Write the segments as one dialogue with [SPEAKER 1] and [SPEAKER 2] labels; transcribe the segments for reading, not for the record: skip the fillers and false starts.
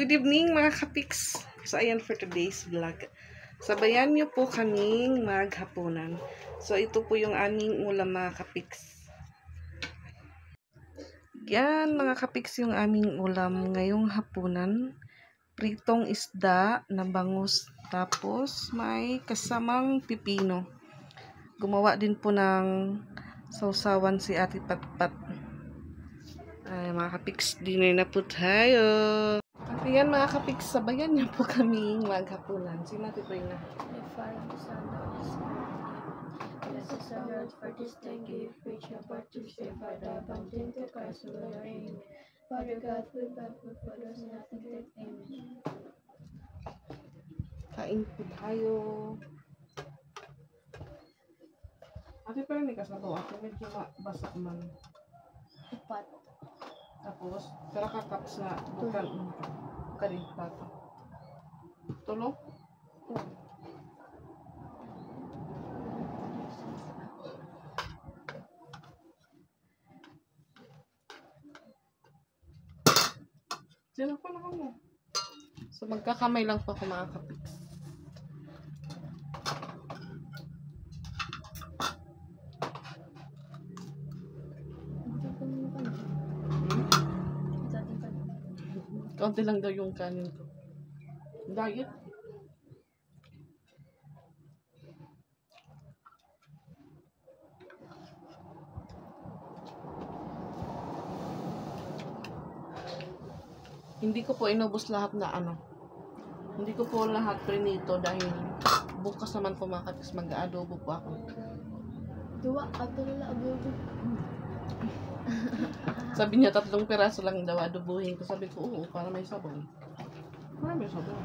[SPEAKER 1] Good evening mga kapiks. So ayan for today's vlog. Sabayan niyo po kaming maghapunan. So ito po yung aming ulam mga kapiks. Yan mga kapiks yung aming ulam ngayong hapunan. Pritong isda na bangus. Tapos may kasamang pipino. Gumawa din po ng sausawan si Ate Patpat. Ay mga kapiks, dinner na po tayo. Ayan mga kapiks, sabayan niyo po kaming maghapunan. Si Ate Prina.
[SPEAKER 2] The Father, the Son, and the Holy Spirit. Bless us, O Lord, for this day give, which your part to share by thy bounty to Christ who will reign. Father God, food by food for those not needed. Amen.
[SPEAKER 1] Kain po tayo. Ate Prina, kasama ako medyo mabasa man.
[SPEAKER 2] Upat.
[SPEAKER 1] Tapos, tara kakaps na bukan karin pato. Tulo? Sino pa na mo? So, magkakamay lang po ako mga kapiks. Kaunti lang daw yung kanin ko. Diet. Hindi ko po inubos lahat na ano. Hindi ko po lahat prinito dahil bukas naman po mga kapiks mag-aadobo po ako.
[SPEAKER 2] Dua, ato na adobo.
[SPEAKER 1] Sabi niya 3 piraso lang daw adobuhin ko. Sabi ko, oo, para may sabaw. Para may sabaw.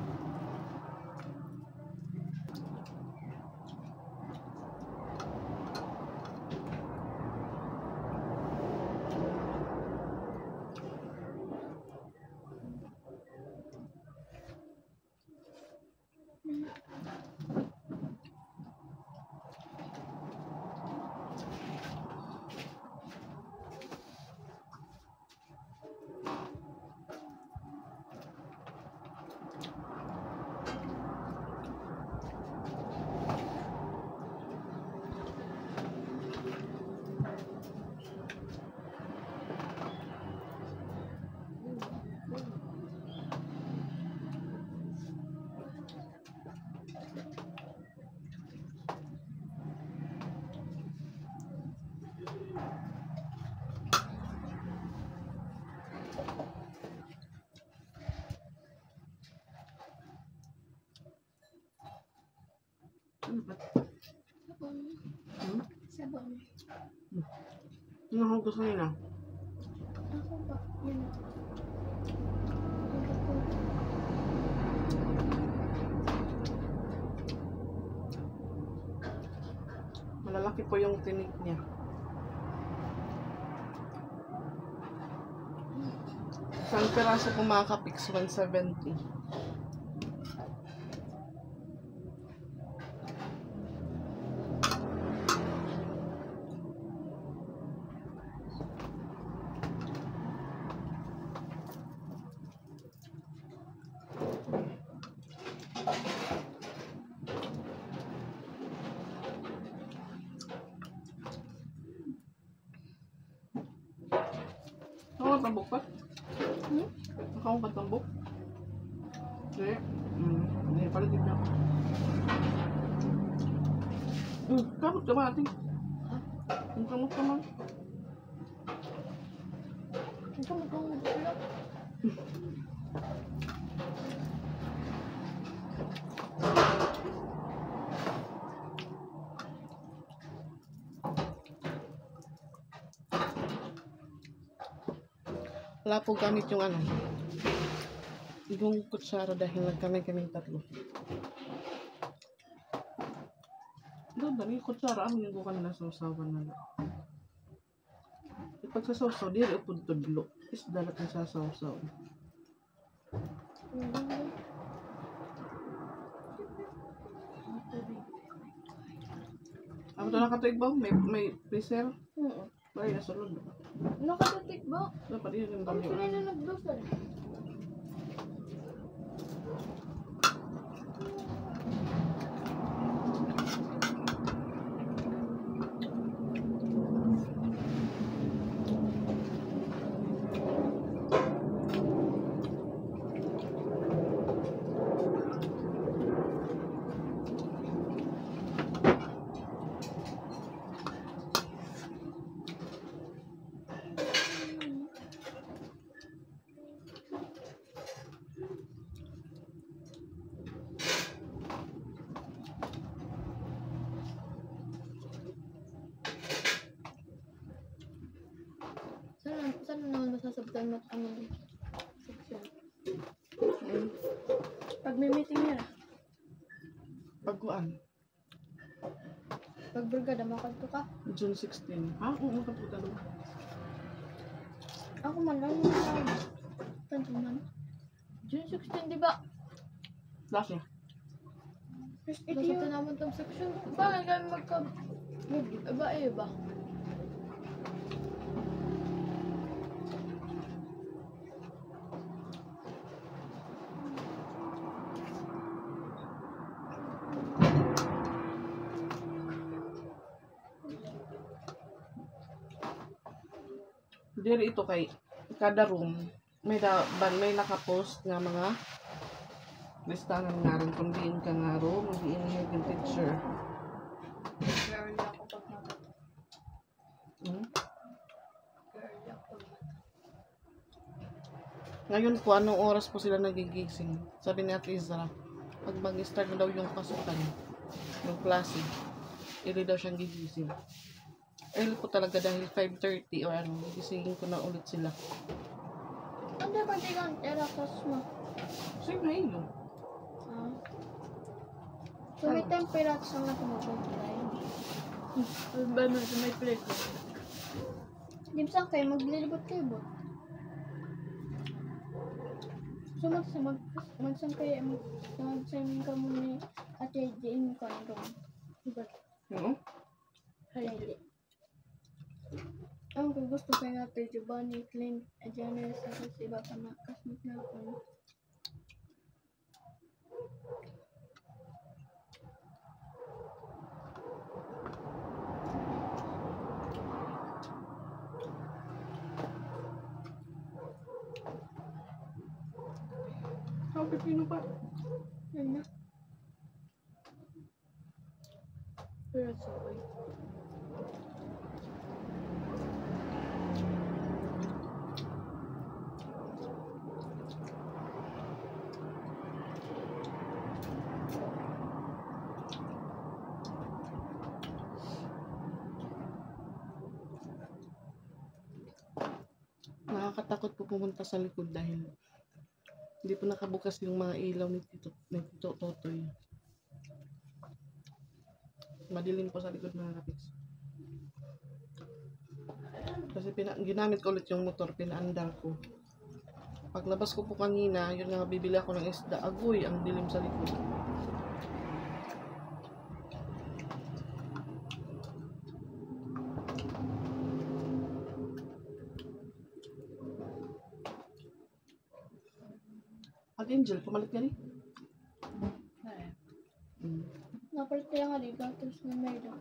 [SPEAKER 1] Ano ba?
[SPEAKER 2] Sabon.
[SPEAKER 1] Hmm?
[SPEAKER 2] Sabon.
[SPEAKER 1] Ano kung gusto nila?
[SPEAKER 2] Ako ba? Yan.
[SPEAKER 1] Malalaki po yung tinik niya. Isang piraso po mga kapiks, 170. Ako katambok pa? Ako katambok? Hindi. Hindi, paligid na. Kamot ka ba natin? Kamot ka man.
[SPEAKER 2] Ito mo kong magpula.
[SPEAKER 1] Wala po gamit yung ano. Yung kutsara dahil kaming 3. Doon, dami yung kutsara. Ang yung kanina sa usawan na lang. Pag sa sausaw, di rin po tudlo. Is dalat na sa sausaw. Ako ito nakatuig ba? May freezer? Bari na sulod.
[SPEAKER 2] Nakatutik ba?
[SPEAKER 1] Dapat yun yung
[SPEAKER 2] Ang
[SPEAKER 1] dami.
[SPEAKER 2] pinay na nagdusal. mat ano section.
[SPEAKER 1] Hmm.
[SPEAKER 2] Pag may meeting nila,
[SPEAKER 1] Pagkuan.
[SPEAKER 2] pag brigada makadto ka.
[SPEAKER 1] June 16. Ha? Oo, kaputa doon.
[SPEAKER 2] Ako man lang tanto man. June 16 di ba?
[SPEAKER 1] Last
[SPEAKER 2] First ito yun. Naman tong section. Bakit kami magka... Iba eh ba?
[SPEAKER 1] Diri ito kay kada room may nakapost nga mga listahan nga rin kung diin ka nga room, diin yung teacher.
[SPEAKER 2] Girl ako pag mata.
[SPEAKER 1] Hmm?
[SPEAKER 2] Girl ako pag mata.
[SPEAKER 1] Ngayon po, anong oras po sila nagigising? Sabi ni Ate Isra, pag mag-start na daw yung pasukan, yung klase, ili daw siyang gigising. Early po talaga dahil 5:30 or ano, gisingin ko na ulit sila.
[SPEAKER 2] Ano ba kang erakas mo?
[SPEAKER 1] Same na yun.
[SPEAKER 2] Ah. So may temperature sa mga tumutulay. Ba mo sa may plate? Dim saan kayo maglilibot-libot? So magsan kayo magsan ka mo ni Ate Jane kondom. Diba?
[SPEAKER 1] Oo.
[SPEAKER 2] Haydi. Ang gusto ko nga Ate Giovanni, Clint, Janice, at sa iba pa na kasmit na ako.
[SPEAKER 1] Pipino pa.
[SPEAKER 2] Yan na. Pero sorry.
[SPEAKER 1] Nakakatakot po pumunta sa likod dahil hindi po nakabukas yung mga ilaw ni Tito Totoy. Madilim po sa likod mga kapiks. Kasi ginamit ko ulit yung motor, pinaandar ko. Paglabas ko po kanina, yun nga bibili ako ng isda. Agoy, ang dilim sa likod. At Angel, pumalit ka rin?
[SPEAKER 2] Napalit kaya nga dito, tapos na may doon.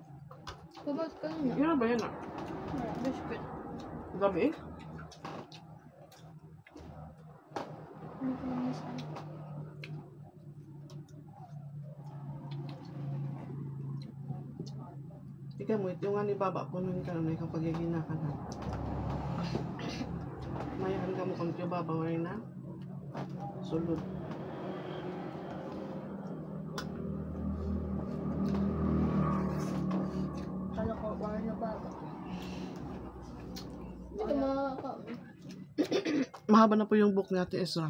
[SPEAKER 2] Pumas ka na.
[SPEAKER 1] Yan ba yan ah?
[SPEAKER 2] Wala, biscuit.
[SPEAKER 1] Gabi eh?
[SPEAKER 2] Ano ko lang nasan?
[SPEAKER 1] Tika mo, yung nga ni Baba po nung ka na ikaw pagyagina ka na. Mayahan ka mo kung yung Baba wala na. Sulod.
[SPEAKER 2] Kala ko, wala na bago. Ito mga
[SPEAKER 1] Mahaba na po yung book ni Ate Ezra.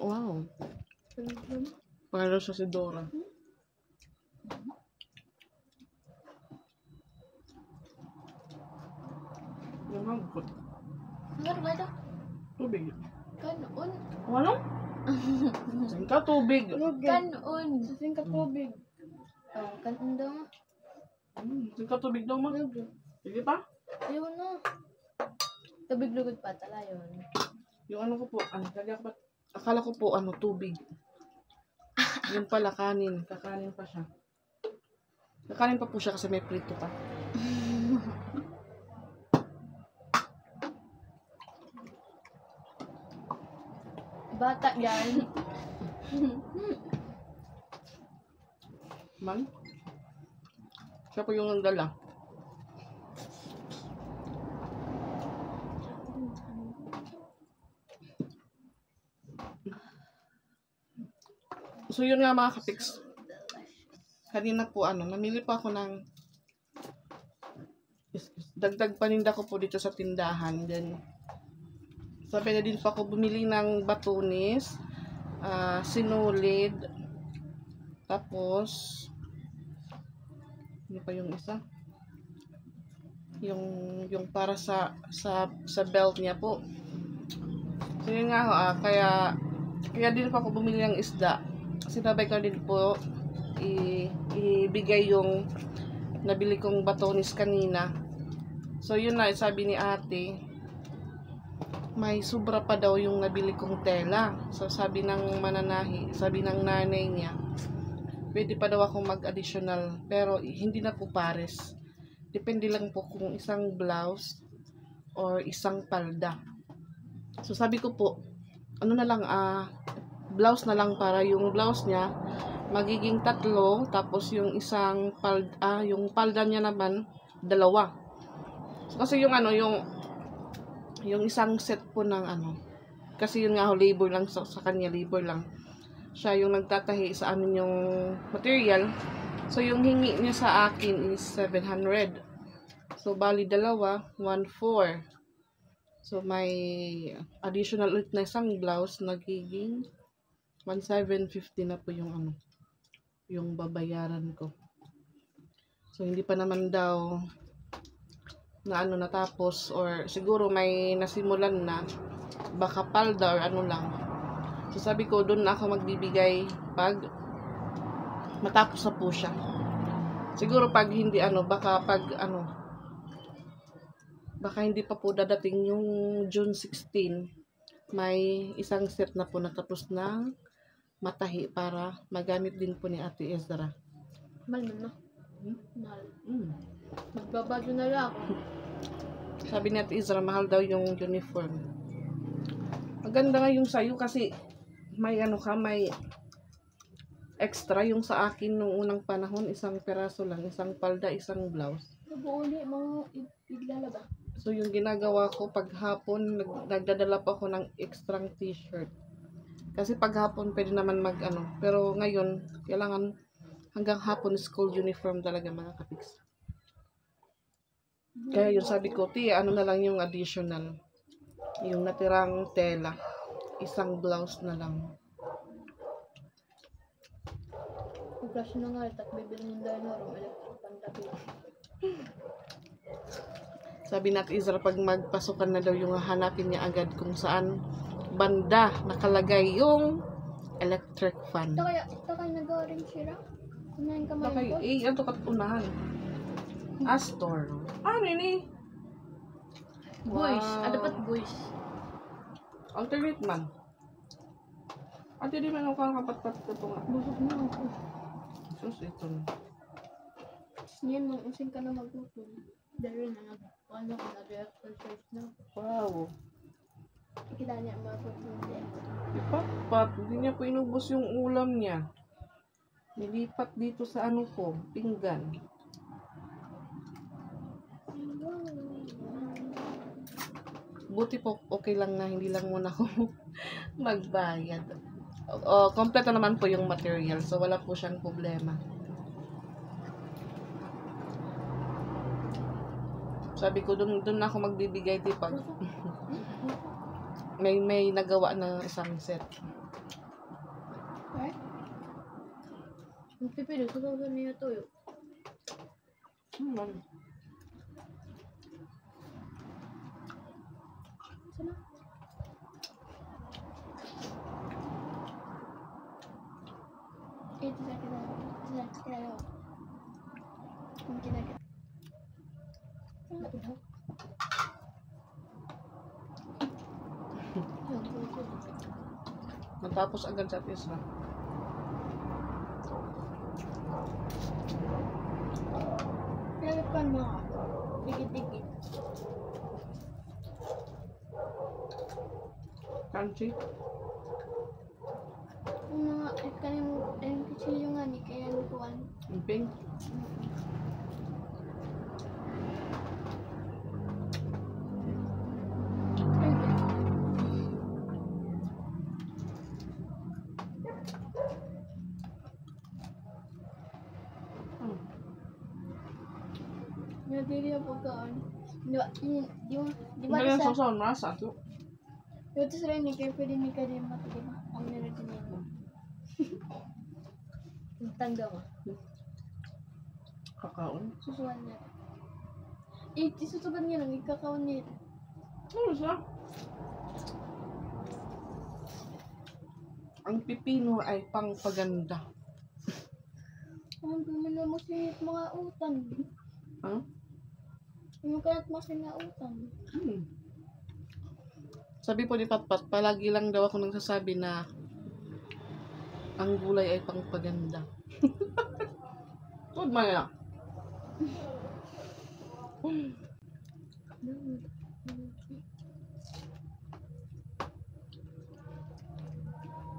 [SPEAKER 1] Wow. Para siya si Dora. Yung hangkot.
[SPEAKER 2] Ano ba ito?
[SPEAKER 1] Tubig.
[SPEAKER 2] Kanon.
[SPEAKER 1] Ano? Singka tubig.
[SPEAKER 2] Kanon. Singka tubig. Oh, kanon daw nga.
[SPEAKER 1] Singka tubig daw mo. Sige pa?
[SPEAKER 2] Ayun na. Tubig lugod pa tala yun.
[SPEAKER 1] Yung ano ko po, akala ko po tubig. Yung pala kanin. Kakanin pa siya. Kakanin pa po siya kasi may prito pa.
[SPEAKER 2] Bata yan.
[SPEAKER 1] Man? Siya po yung nagdala. So yun nga mga kapiks. Kanina po namili pa ako ng dagdag paninda ko po dito sa tindahan. Then Sabi na din pa ako bumili ng batunis, sinulid, tapos, ano pa yung isa? Yung para sa belt niya po. So yun nga ho, kaya din pa ako bumili ng isda. Sinabay ko din po ibigay yung nabili kong batonis kanina. So yun na, sabi ni ate, may sobra pa daw yung nabili kong tela. So sabi ng mananahi, sabi ng nanay niya, pwede pa daw akong mag-additional, pero hindi na po pares. Depende lang po kung isang blouse or isang palda. So sabi ko po, ano na lang, blouse na lang, para yung blouse niya magiging 3, tapos yung isang palda, yung palda niya naman 2. So, kasi yung yung isang set po ng kasi yun nga ho, labor lang sa kanya, labor lang. Siya yung nagtatahi sa amin yung material. So yung hingi niya sa akin is 700. So bali 2, 1,400. So may additional ulit na isang blouse, nagiging 1,750 na po yung yung babayaran ko. So hindi pa naman daw na natapos, or siguro may nasimulan na, baka palda or lang. So sabi ko, doon na ako magbibigay pag matapos na po siya. Siguro pag hindi baka hindi pa po dadating yung June 16, may isang set na po natapos ng matahi para magamit din po ni Ate Ezra.
[SPEAKER 2] Mahal na. Mahal. Magbabagyo na lang ako.
[SPEAKER 1] Sabi ni Ate Ezra, mahal daw yung uniform. Maganda nga yung sayo kasi may may extra. Yung sa akin nung unang panahon, isang peraso lang, isang palda, isang blouse.
[SPEAKER 2] Mabuuli, mga iglalaba.
[SPEAKER 1] So yung ginagawa ko paghapon, nagdadala pa ako ng extra t-shirt. Kasi paghapon pwede naman pero ngayon kailangan hanggang hapon school uniform talaga, mga kapiks. Kaya yun sabi ko, na lang yung additional, yung natirang tela, isang blouse na lang.
[SPEAKER 2] Pagkasya na nga, bibili ng dinosaur, electric pantabi.
[SPEAKER 1] Sabi natin Izra, pag magpasukan na daw yung hanapin niya agad kung saan banda nakalagay yung electric fan.
[SPEAKER 2] Takay nag-orange sila. Kunain ka man po.
[SPEAKER 1] Ato katunahan. Astor. Ano ini?
[SPEAKER 2] Boys. Dapat boys.
[SPEAKER 1] Alternate man. Ate di man ako kapat-pat ko ito nga.
[SPEAKER 2] Busog na ako.
[SPEAKER 1] Sus, ito na.
[SPEAKER 2] Yan, using ka na magpupul. Dahil na nag-exercise na.
[SPEAKER 1] Wow.
[SPEAKER 2] Kita niya magpupul din.
[SPEAKER 1] Ipat-pat. Hindi niya po inubos yung ulam niya. Nilipat dito sa ko, pinggan. Buti po, okay lang na hindi lang muna ako magbayad. Kompleto naman po yung material, so wala po siyang problema. Sabi ko, doon na ako magbibigay pag may nagawa na isang set.
[SPEAKER 2] Right? Ang pipili, susunod niya tuyo. Sana? Ito sa kinagawa. Ang kinagawa.
[SPEAKER 1] Matapos agad sa Tisra.
[SPEAKER 2] Kaya pa mga dikit-dikit.
[SPEAKER 1] Kanchi?
[SPEAKER 2] Yung mga yung kutsilyo nga ni kaya lukuan.
[SPEAKER 1] Yung pink?
[SPEAKER 2] Nabili ang pagkaan. Di ba
[SPEAKER 1] Hindi lang
[SPEAKER 2] sa...
[SPEAKER 1] sa rasa ito.
[SPEAKER 2] Ito sa rin, kaya pwede ni ka din mati, diba? Ang meron din yan. Tangga mo.
[SPEAKER 1] Kakaon.
[SPEAKER 2] Susuan niya. Susugan niya lang, ikakaon niya.
[SPEAKER 1] Ano siya? Ang pipino ay pangpaganda.
[SPEAKER 2] Ang dumi na masinit mga utang.
[SPEAKER 1] Huh?
[SPEAKER 2] Yung kaya't masinit utang.
[SPEAKER 1] Sabi po ni Patpat, palagi lang daw ako nagsasabi na ang gulay ay pangpaganda. Good man yan.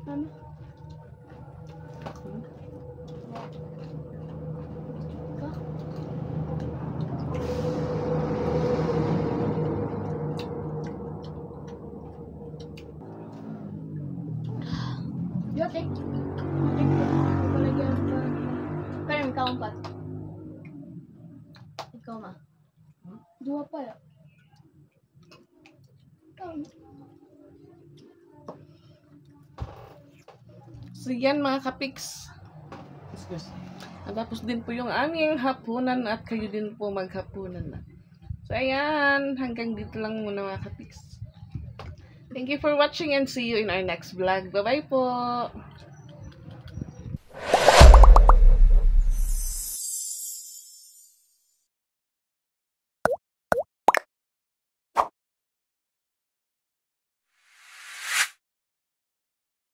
[SPEAKER 2] Mama. Ka? Yote. Pero ikaw ang pat. Ikaw ma. Dua pa ya. Ikaw.
[SPEAKER 1] So yan mga kapiks. Tapos din po yung aming hapunan at kayo din po maghapunan na. So ayan, hanggang dito lang muna mga kapiks. Thank you for watching and see you in our next vlog. Bye-bye po!